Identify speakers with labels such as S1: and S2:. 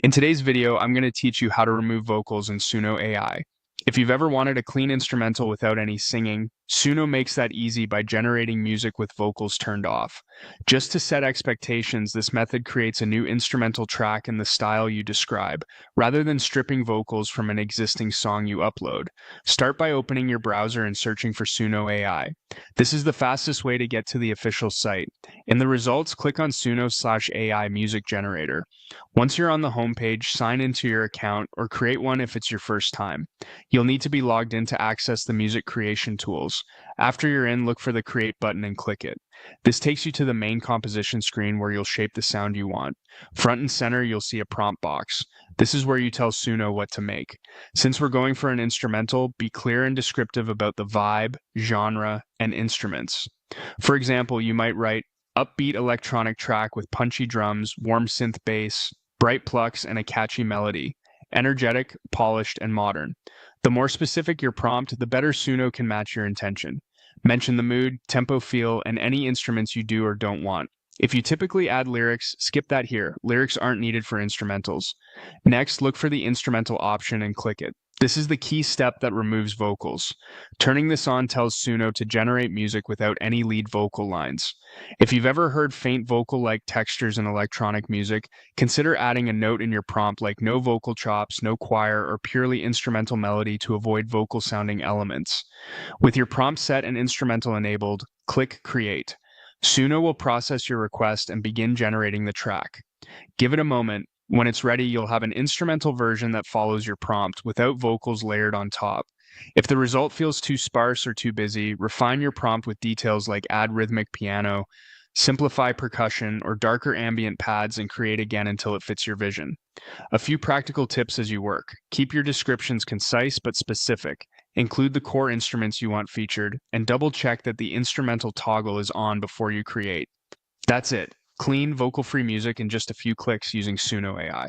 S1: In today's video, I'm going to teach you how to remove vocals in Suno AI. If you've ever wanted a clean instrumental without any singing, Suno makes that easy by generating music with vocals turned off. Just to set expectations, this method creates a new instrumental track in the style you describe, rather than stripping vocals from an existing song you upload. Start by opening your browser and searching for Suno AI. This is the fastest way to get to the official site. In the results, click on Suno/AI Music Generator. Once you're on the homepage, sign into your account or create one if it's your first time. You'll need to be logged in to access the music creation tools. After you're in, look for the Create button and click it. This takes you to the main composition screen where you'll shape the sound you want. Front and center, you'll see a prompt box. This is where you tell Suno what to make. Since we're going for an instrumental, be clear and descriptive about the vibe, genre, and instruments. For example, you might write, upbeat electronic track with punchy drums, warm synth bass, bright plucks, and a catchy melody. Energetic, polished, and modern. The more specific your prompt, the better Suno can match your intention. Mention the mood, tempo, feel, and any instruments you do or don't want. If you typically add lyrics, skip that here. Lyrics aren't needed for instrumentals. Next, look for the instrumental option and click it. This is the key step that removes vocals. Turning this on tells Suno to generate music without any lead vocal lines. If you've ever heard faint vocal-like textures in electronic music, consider adding a note in your prompt like no vocal chops, no choir, or purely instrumental melody to avoid vocal-sounding elements. With your prompt set and instrumental enabled, click Create. Suno will process your request and begin generating the track. Give it a moment. When it's ready, you'll have an instrumental version that follows your prompt without vocals layered on top. If the result feels too sparse or too busy, refine your prompt with details like add rhythmic piano, simplify percussion, or darker ambient pads and create again until it fits your vision. A few practical tips as you work. Keep your descriptions concise but specific. Include the core instruments you want featured, and double check that the instrumental toggle is on before you create. That's it. Clean, vocal-free music in just a few clicks using Suno AI.